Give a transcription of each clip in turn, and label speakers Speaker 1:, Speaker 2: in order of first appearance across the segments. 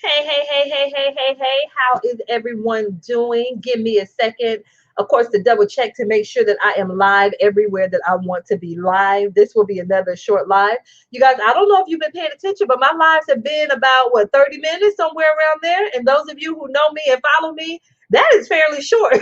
Speaker 1: Hey, hey, hey, hey, hey, hey, hey. How is everyone doing? Give me a second, of course, to double check to make sure that I am live everywhere that I want to be live. This will be another short live. You guys, I don't know if you've been paying attention, but my lives have been about, what, 30 minutes, somewhere around there. And those of you who know me and follow me, that is fairly short.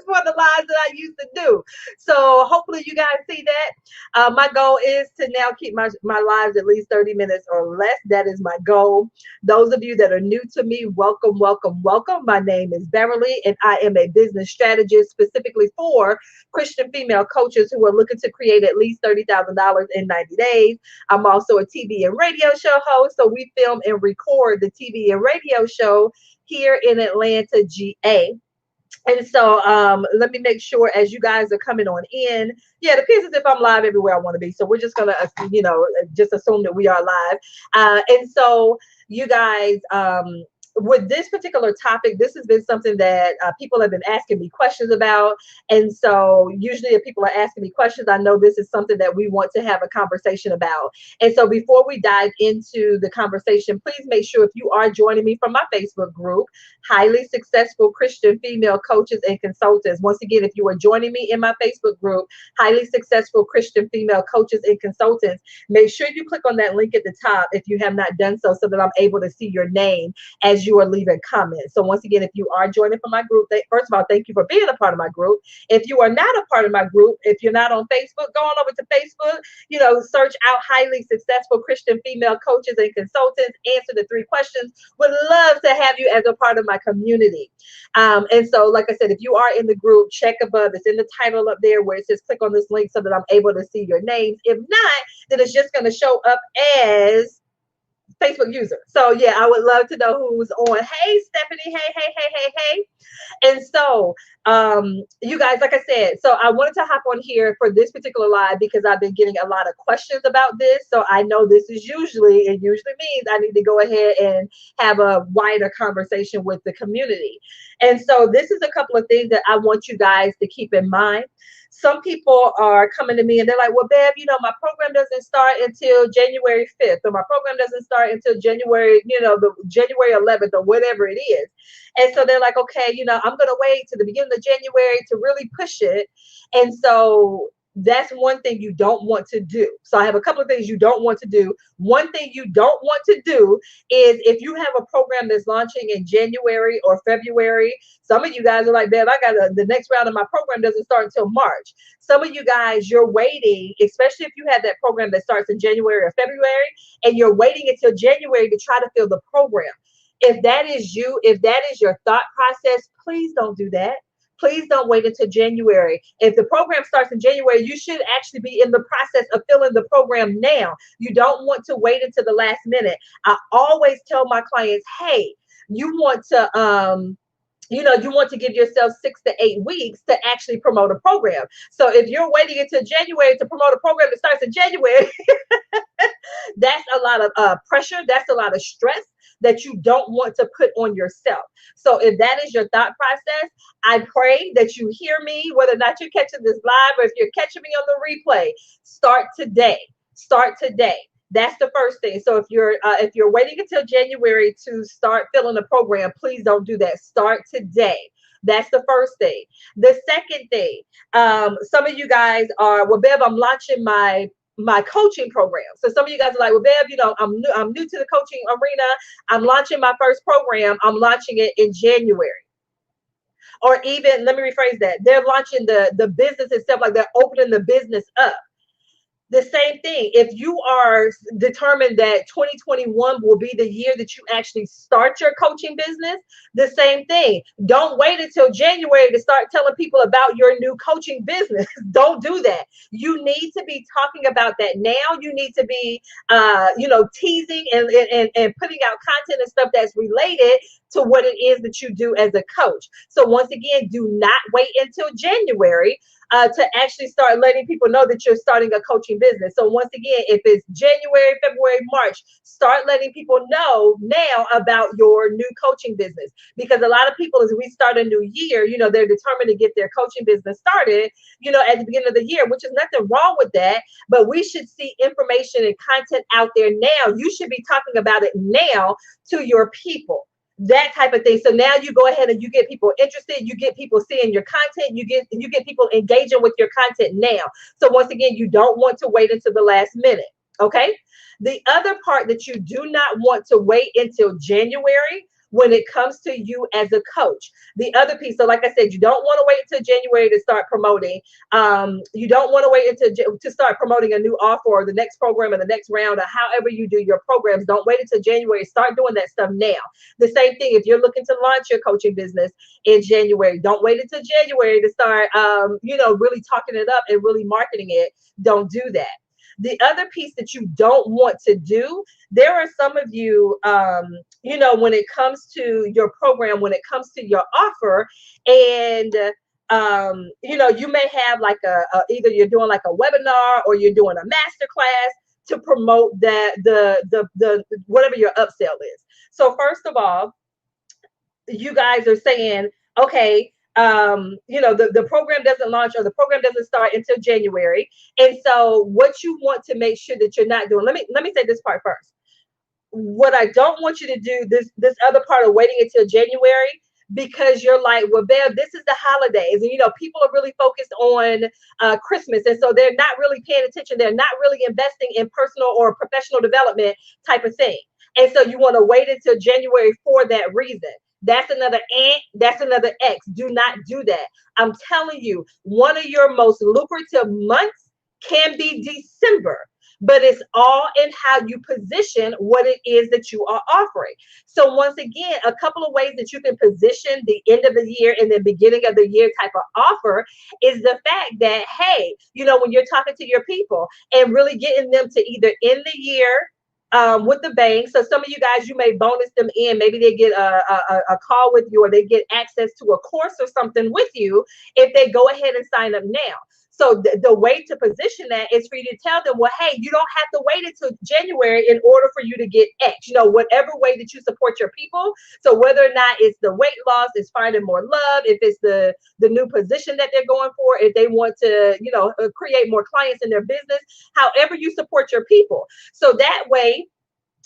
Speaker 1: For the lives that I used to do. So hopefully you guys see that. My goal is to now keep my lives at least 30 minutes or less. That is my goal. Those of you that are new to me, welcome, welcome, welcome. My name is Beverly, and I am a business strategist specifically for Christian female coaches who are looking to create at least $30,000 in 90 days. I'm also a TV and radio show host. So we film and record the TV and radio show here in Atlanta, GA. And so let me make sure as you guys are coming on in. Yeah, it appears as if I'm live everywhere I want to be. So we're just gonna, just assume that we are live. And so you guys, with this particular topic, this has been something that people have been asking me questions about. And so usually if people are asking me questions, I know this is something that we want to have a conversation about. And so before we dive into the conversation, please make sure if you are joining me from my Facebook group, Highly Successful Christian Female Coaches and Consultants. Once again, if you are joining me in my Facebook group, Highly Successful Christian Female Coaches and Consultants, make sure you click on that link at the top if you have not done so that I'm able to see your name as you are leaving comments. So once again, if you are joining from my group, first of all, thank you for being a part of my group. If you are not a part of my group, if you're not on Facebook, go on over to Facebook, search out Highly Successful Christian Female Coaches and Consultants, answer the 3 questions. Would love to have you as a part of my community. And so, like I said, if you are in the group, check above. It's in the title up there where it says click on this link so that I'm able to see your names. If not, then it's just going to show up as Facebook user. So yeah, I would love to know who's on. Hey, Stephanie. Hey, hey, hey, hey, hey. And so, you guys, like I said, so I wanted to hop on here for this particular live because I've been getting a lot of questions about this. So I know it usually means I need to go ahead and have a wider conversation with the community. And so this is a couple of things that I want you guys to keep in mind. Some people are coming to me and they're like, well, Bev, my program doesn't start until January 5th, or my program doesn't start until January, the January 11th or whatever it is. And so they're like, okay, I'm going to wait to the beginning of January to really push it. And so that's one thing you don't want to do. So I have a couple of things you don't want to do. One thing you don't want to do is if you have a program that's launching in January or February, some of you guys are like, man, the next round of my program doesn't start until March. Some of you guys, you're waiting, especially if you have that program that starts in January or February, and you're waiting until January to try to fill the program. If that is you, if that is your thought process, please don't do that. Please don't wait until January. If the program starts in January, you should actually be in the process of filling the program now. You don't want to wait until the last minute. I always tell my clients, hey, you want to give yourself 6 to 8 weeks to actually promote a program. So if you're waiting until January to promote a program that starts in January, that's a lot of pressure. That's a lot of stress that you don't want to put on yourself. So if that is your thought process, I pray that you hear me, whether or not you're catching this live or if you're catching me on the replay. Start today. Start today. That's the first thing. So if you're waiting until January to start filling the program, please don't do that. Start today. That's the first thing. The second thing, some of you guys are, well, Bev, I'm launching my coaching program. So some of you guys are like, well, Bev, I'm new to the coaching arena. I'm launching my first program. I'm launching it in January. Or even, let me rephrase that. They're launching the business itself, like they're opening the business up. The same thing. If you are determined that 2021 will be the year that you actually start your coaching business, the same thing. Don't wait until January to start telling people about your new coaching business. Don't do that. You need to be talking about that now. You need to be, teasing and putting out content and stuff that's related to what it is that you do as a coach. So once again, do not wait until January. to actually start letting people know that you're starting a coaching business. So once again, if it's January, February, March, start letting people know now about your new coaching business. Because a lot of people, as we start a new year, they're determined to get their coaching business started, at the beginning of the year, which is nothing wrong with that. But we should see information and content out there now. You should be talking about it now to your people, that type of thing. So now you go ahead and you get people interested, you get people seeing your content, you get people engaging with your content now. So once again, you don't want to wait until the last minute. Okay. The other part that you do not want to wait until January when it comes to you as a coach. The other piece, so like I said, you don't want to wait until January to start promoting. You don't want to wait until to start promoting a new offer or the next program or the next round or however you do your programs. Don't wait until January. Start doing that stuff now. The same thing if you're looking to launch your coaching business in January. Don't wait until January to start, really talking it up and really marketing it. Don't do that. The other piece that you don't want to do, there are some of you, when it comes to your program, when it comes to your offer, and you may have like either you're doing like a webinar or you're doing a master class to promote that the whatever your upsell is. So first of all, you guys are saying, okay, the program doesn't launch or the program doesn't start until January. And so what you want to make sure that you're not doing, let me say this part first. What I don't want you to do, this other part of waiting until January, because you're like, well, Bev, this is the holidays. And, people are really focused on Christmas. And so they're not really paying attention. They're not really investing in personal or professional development type of thing. And so you want to wait until January for that reason. That's another that's another X. Do not do that. I'm telling you, one of your most lucrative months can be December, but it's all in how you position what it is that you are offering. So once again, a couple of ways that you can position the end of the year and the beginning of the year type of offer is the fact that, hey, when you're talking to your people and really getting them to either end the year with the bank. So some of you guys, you may bonus them in. Maybe they get a call with you or they get access to a course or something with you if they go ahead and sign up now. So the way to position that is for you to tell them, well, hey, you don't have to wait until January in order for you to get X, whatever way that you support your people. So whether or not it's the weight loss, it's finding more love, if it's the new position that they're going for, if they want to, create more clients in their business, however you support your people. So that way,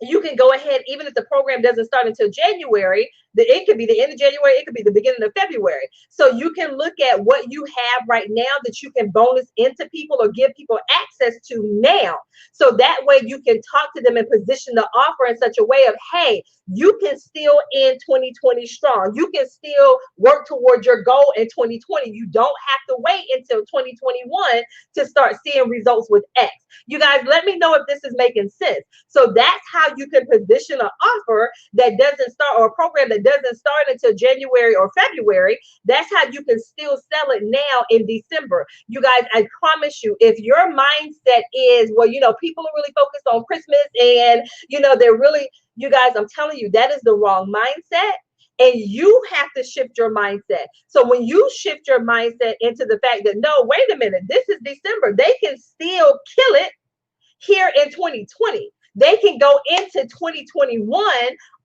Speaker 1: you can go ahead, even if the program doesn't start until January, it could be the end of January, it could be the beginning of February. So you can look at what you have right now that you can bonus into people or give people access to now. So that way you can talk to them and position the offer in such a way of, hey, you can still end 2020 strong. You can still work towards your goal in 2020. You don't have to wait until 2021 to start seeing results with X. You guys, let me know if this is making sense. So that's how you can position an offer that doesn't start, or a program that doesn't start until January or February. That's how you can still sell it now in December. You guys, I promise you, if your mindset is, well, people are really focused on Christmas and, they're really, you guys, I'm telling you, that is the wrong mindset. And you have to shift your mindset. So when you shift your mindset into the fact that, no, wait a minute, this is December. They can still kill it here in 2020. They can go into 2021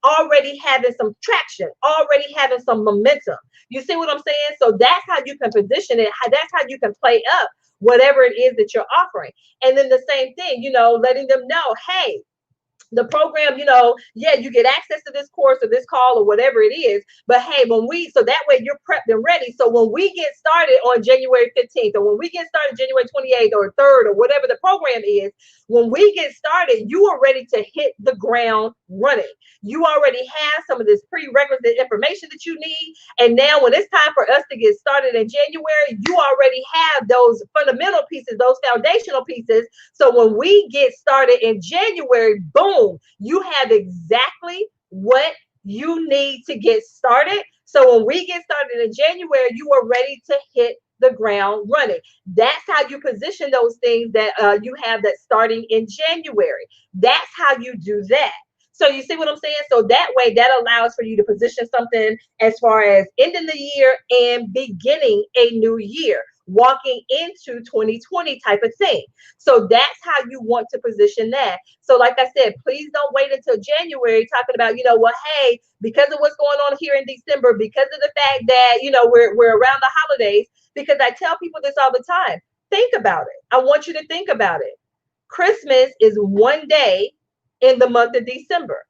Speaker 1: already having some traction, already having some momentum. You see what I'm saying? So that's how you can position it. That's how you can play up whatever it is that you're offering. And then the same thing, letting them know, hey, the program, you get access to this course or this call or whatever it is. But hey, so that way you're prepped and ready. So when we get started on January 15th, or when we get started January 28th or 3rd, or whatever the program is, when we get started, you are ready to hit the ground running. You already have some of this prerequisite information that you need. And now when it's time for us to get started in January, you already have those fundamental pieces, those foundational pieces. So when we get started in January, boom, you have exactly what you need to get started. So when we get started in January, you are ready to hit the ground running. That's how you position those things that you have that starting in January. That's how you do that. So you see what I'm saying? So that way, that allows for you to position something as far as ending the year and beginning a new year, walking into 2020 type of thing. So that's how you want to position that. So like I said, please don't wait until January talking about, well, hey, because of what's going on here in December, because of the fact that, we're around the holidays, because I tell people this all the time. Think about it. I want you to think about it. Christmas is one day in the month of December.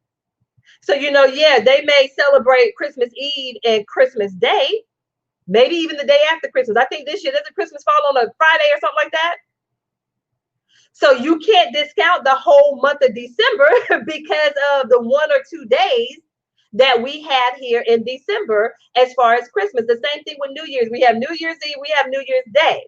Speaker 1: So, yeah, they may celebrate Christmas Eve and Christmas Day, maybe even the day after Christmas. I think this year, doesn't Christmas fall on a Friday or something like that? So you can't discount the whole month of December because of the 1 or 2 days that we have here in December as far as Christmas. The same thing with New Year's. We have New Year's Eve, we have New Year's Day.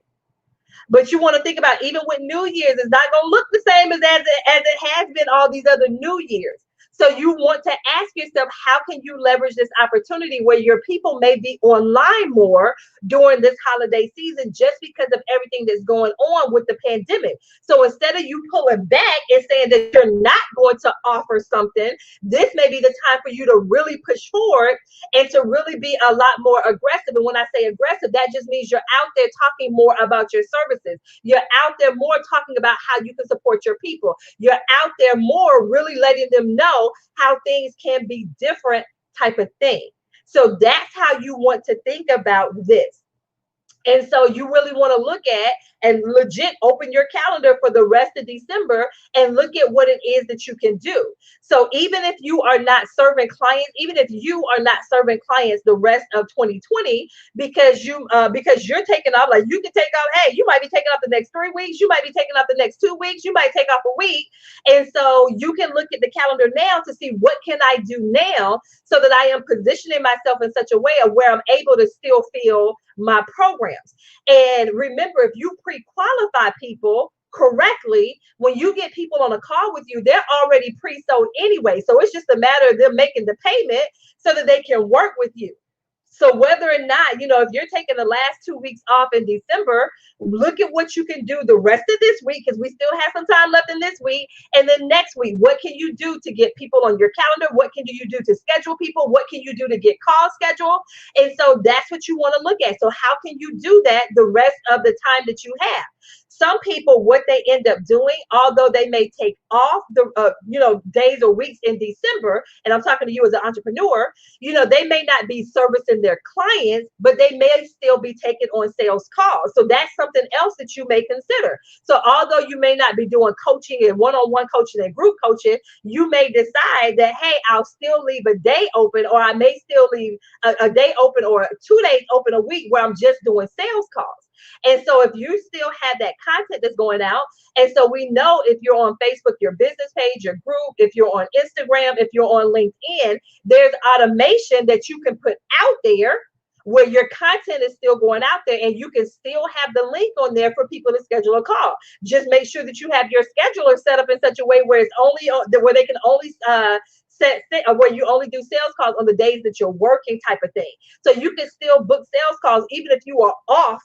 Speaker 1: But you want to think about, even with New Year's, it's not going to look the same as it has been all these other New Year's. So you want to ask yourself, how can you leverage this opportunity where your people may be online more during this holiday season just because of everything that's going on with the pandemic? So instead of you pulling back and saying that you're not going to offer something, this may be the time for you to really push forward and to really be a lot more aggressive. And when I say aggressive, that just means you're out there talking more about your services. You're out there more talking about how you can support your people. You're out there more really letting them know how things can be different type of thing. So that's how you want to think about this. And so you really want to look at and legit open your calendar for the rest of December and look at what it is that you can do. So even if you are not serving clients, even if you are not serving clients the rest of 2020, because you're taking off, like you can take off, hey, you might be taking off the next 3 weeks, you might be taking off the next 2 weeks, you might take off a week. And so you can look at the calendar now to see what can I do now so that I am positioning myself in such a way of where I'm able to still fill my programs. And remember, if you pre-qualify people correctly, when you get people on a call with you, they're already pre-sold anyway. So it's just a matter of them making the payment so that they can work with you. So whether or not, if you're taking the last 2 weeks off in December, look at what you can do the rest of this week, because we still have some time left in this week. And then next week, what can you do to get people on your calendar? What can you do to schedule people? What can you do to get calls scheduled? And so that's what you want to look at. So how can you do that the rest of the time that you have? Some people, what they end up doing, although they may take off the days or weeks in December, and I'm talking to you as an entrepreneur, they may not be servicing their clients, but they may still be taking on sales calls. So that's something else that you may consider. So although you may not be doing coaching and one-on-one coaching and group coaching, you may decide that, hey, I'll still leave a day open, or I may still leave a day open or 2 days open a week where I'm just doing sales calls. And so if you still have that content that's going out, and so we know if you're on Facebook, your business page, your group, if you're on Instagram, if you're on LinkedIn, there's automation that you can put out there where your content is still going out there, and you can still have the link on there for people to schedule a call. Just make sure that you have your scheduler set up in such a way where it's only where they can only where you only do sales calls on the days that you're working type of thing. So you can still book sales calls even if you are off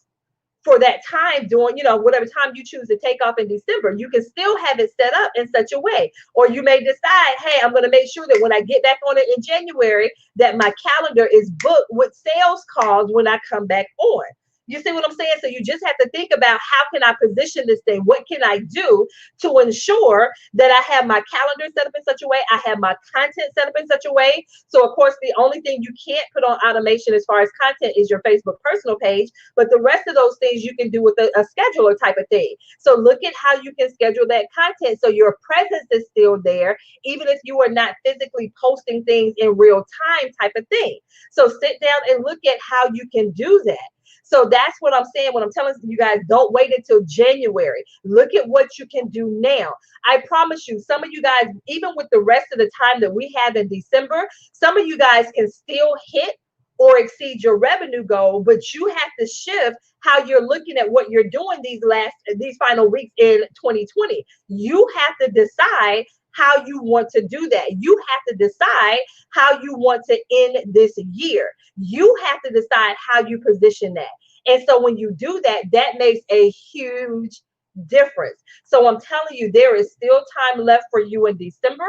Speaker 1: for that time during, whatever time you choose to take off in December. You can still have it set up in such a way. Or you may decide, hey, I'm going to make sure that when I get back on it in January, that my calendar is booked with sales calls when I come back on. You see what I'm saying? So you just have to think about, how can I position this thing? What can I do to ensure that I have my calendar set up in such a way, I have my content set up in such a way? So of course, the only thing you can't put on automation as far as content is your Facebook personal page, but the rest of those things you can do with a scheduler type of thing. So look at how you can schedule that content so your presence is still there, even if you are not physically posting things in real time type of thing. So sit down and look at how you can do that. So that's what I'm saying when I'm telling you guys, don't wait until January. Look at what you can do now. I promise you, some of you guys, even with the rest of the time that we have in December, some of you guys can still hit or exceed your revenue goal, but you have to shift how you're looking at what you're doing these final weeks in 2020. You have to decide how you want to do that. You have to decide how you want to end this year. You have to decide how you position that. And so when you do that, that makes a huge difference. So I'm telling you, there is still time left for you in December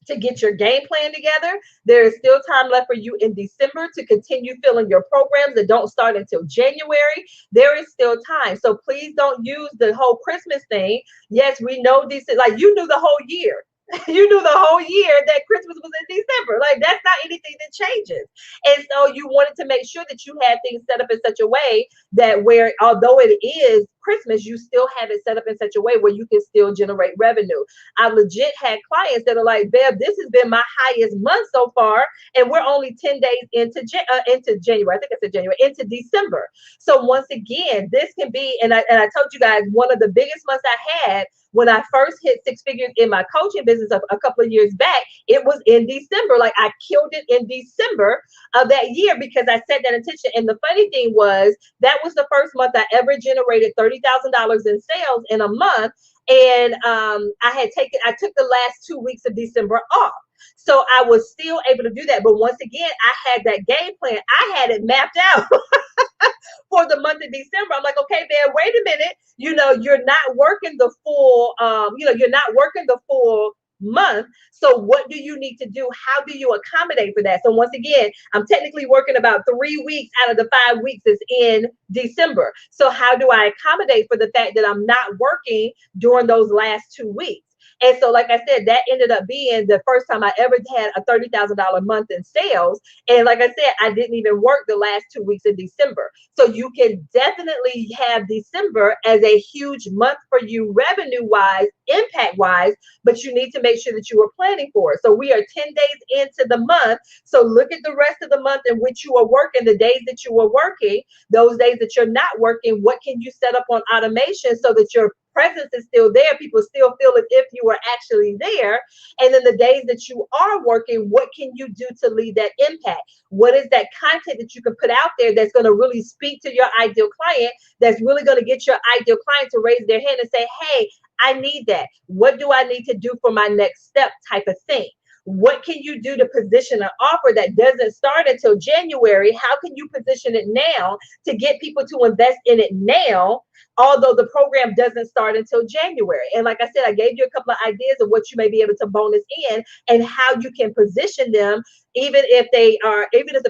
Speaker 1: to get your game plan together. There is still time left for you in December to continue filling your programs that don't start until January. There is still time. So please don't use the whole Christmas thing. Yes, we know these, like you knew the whole year. You knew the whole year that Christmas was in December. Like that's not anything that changes. And so you wanted to make sure that you had things set up in such a way that where although it is Christmas, you still have it set up in such a way where you can still generate revenue. I legit had clients that are like, Bev, this has been my highest month so far, and we're only 10 days into January. I think I said January, into December. So once again, this can be, and I told you guys, one of the biggest months I had when I first hit six figures in my coaching business a couple of years back, it was in December. Like I killed it in December of that year because I set that intention. And the funny thing was that was the first month I ever generated $30,000 in sales in a month. And I took the last 2 weeks of December off. So I was still able to do that. But once again, I had that game plan. I had it mapped out for the month of December. I'm like, okay, man, wait a minute. You're not working the full, you're not working the full month. So what do you need to do? How do you accommodate for that? So once again, I'm technically working about 3 weeks out of the 5 weeks is in December. So how do I accommodate for the fact that I'm not working during those last 2 weeks? And so, like I said, that ended up being the first time I ever had a $30,000 month in sales. And like I said, I didn't even work the last 2 weeks in December. So you can definitely have December as a huge month for you revenue-wise, impact-wise, but you need to make sure that you are planning for it. So we are 10 days into the month. So look at the rest of the month in which you are working, the days that you are working, those days that you're not working, what can you set up on automation so that your presence is still there. People still feel as if you are actually there. And then the days that you are working, what can you do to leave that impact? What is that content that you can put out there that's going to really speak to your ideal client, that's really going to get your ideal client to raise their hand and say, hey, I need that. What do I need to do for my next step type of thing? What can you do to position an offer that doesn't start until January? How can you position it now to get people to invest in it now, although the program doesn't start until January? And like I said, I gave you a couple of ideas of what you may be able to bonus in and how you can position them, even if the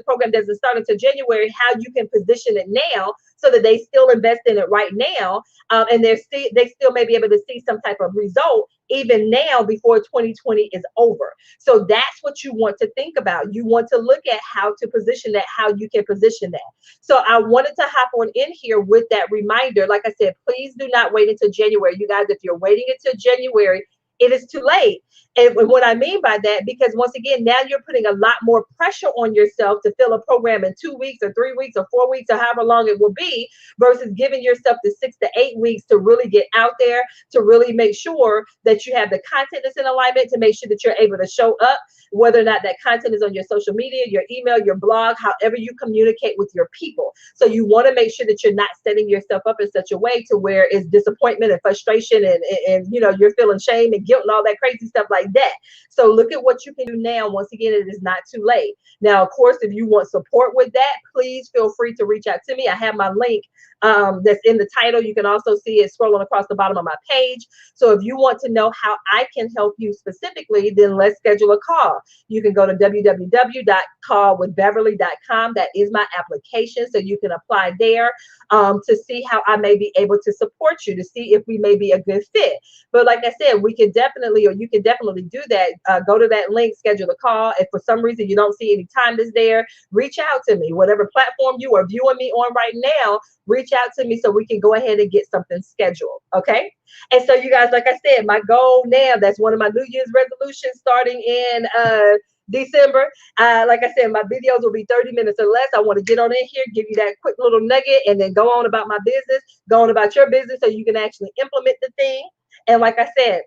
Speaker 1: program doesn't start until January, how you can position it now so that they still invest in it right now, and they still may be able to see some type of result even now before 2020 is over. So that's what you want to think about. You want to look at how to position that, how you can position that. So I wanted to hop on in here with that reminder. Like I said, please do not wait until January. You guys, if you're waiting until January, it is too late. And what I mean by that, because once again, now you're putting a lot more pressure on yourself to fill a program in 2 weeks or 3 weeks or 4 weeks or however long it will be, versus giving yourself the 6 to 8 weeks to really get out there, to really make sure that you have the content that's in alignment, to make sure that you're able to show up, whether or not that content is on your social media, your email, your blog, however you communicate with your people. So you want to make sure that you're not setting yourself up in such a way to where it's disappointment and frustration and you're feeling shame and guilt and all that crazy stuff like that. So look at what you can do now. Once again, it is not too late. Now, of course, if you want support with that, please feel free to reach out to me. I have my link that's in the title. You can also see it scrolling across the bottom of my page. So if you want to know how I can help you specifically, then let's schedule a call. You can go to www.callwithbeverly.com. That is my application. So you can apply there to see how I may be able to support you, to see if we may be a good fit. But like I said, you can definitely do that. Go to that link, schedule a call. If for some reason you don't see any time that's there, reach out to me. Whatever platform you are viewing me on right now, reach out to me so we can go ahead and get something scheduled. Okay. And so you guys, like I said, my goal now, that's one of my New Year's resolutions starting in December. Like I said, my videos will be 30 minutes or less. I want to get on in here, give you that quick little nugget, and then go on about my business, go on about your business so you can actually implement the thing. And like I said,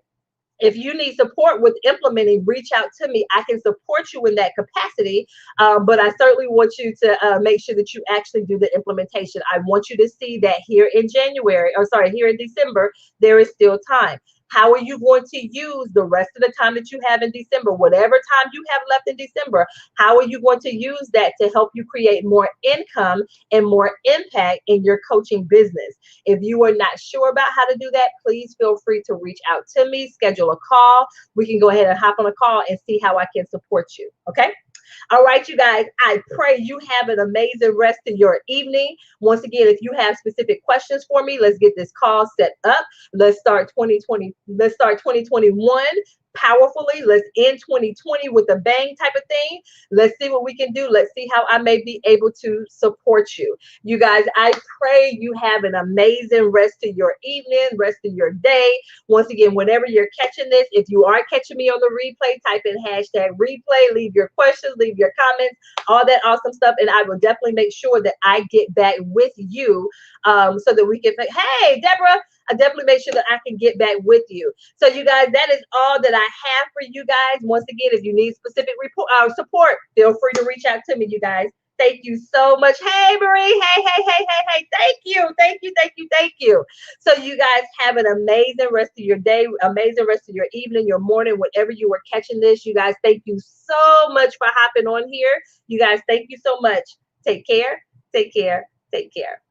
Speaker 1: if you need support with implementing, reach out to me. I can support you in that capacity, but I certainly want you to make sure that you actually do the implementation. I want you to see that here in here in December, there is still time. How are you going to use the rest of the time that you have in December? Whatever time you have left in December, how are you going to use that to help you create more income and more impact in your coaching business? If you are not sure about how to do that, please feel free to reach out to me, schedule a call. We can go ahead and hop on a call and see how I can support you. Okay. All right, you guys, I pray you have an amazing rest of your evening. Once again, if you have specific questions for me, let's get this call set up. Let's start 2020. Let's start 2021 powerfully. Let's end 2020 with a bang type of thing. Let's see what we can do. Let's see how I may be able to support you. You guys, I pray you have an amazing rest of your evening, rest of your day. Once again, whenever you're catching this, if you are catching me on the replay, type in hashtag replay, leave your questions, leave your comments, all that awesome stuff. And I will definitely make sure that I get back with you so that we can say, hey, Deborah, I definitely make sure that I can get back with you. So you guys, that is all that I have for you guys. Once again, if you need specific support, feel free to reach out to me, you guys. Thank you so much. Hey, Marie. Hey. Thank you. So you guys have an amazing rest of your day, amazing rest of your evening, your morning, whenever you are catching this. You guys, thank you so much for hopping on here. You guys, thank you so much. Take care. Take care. Take care.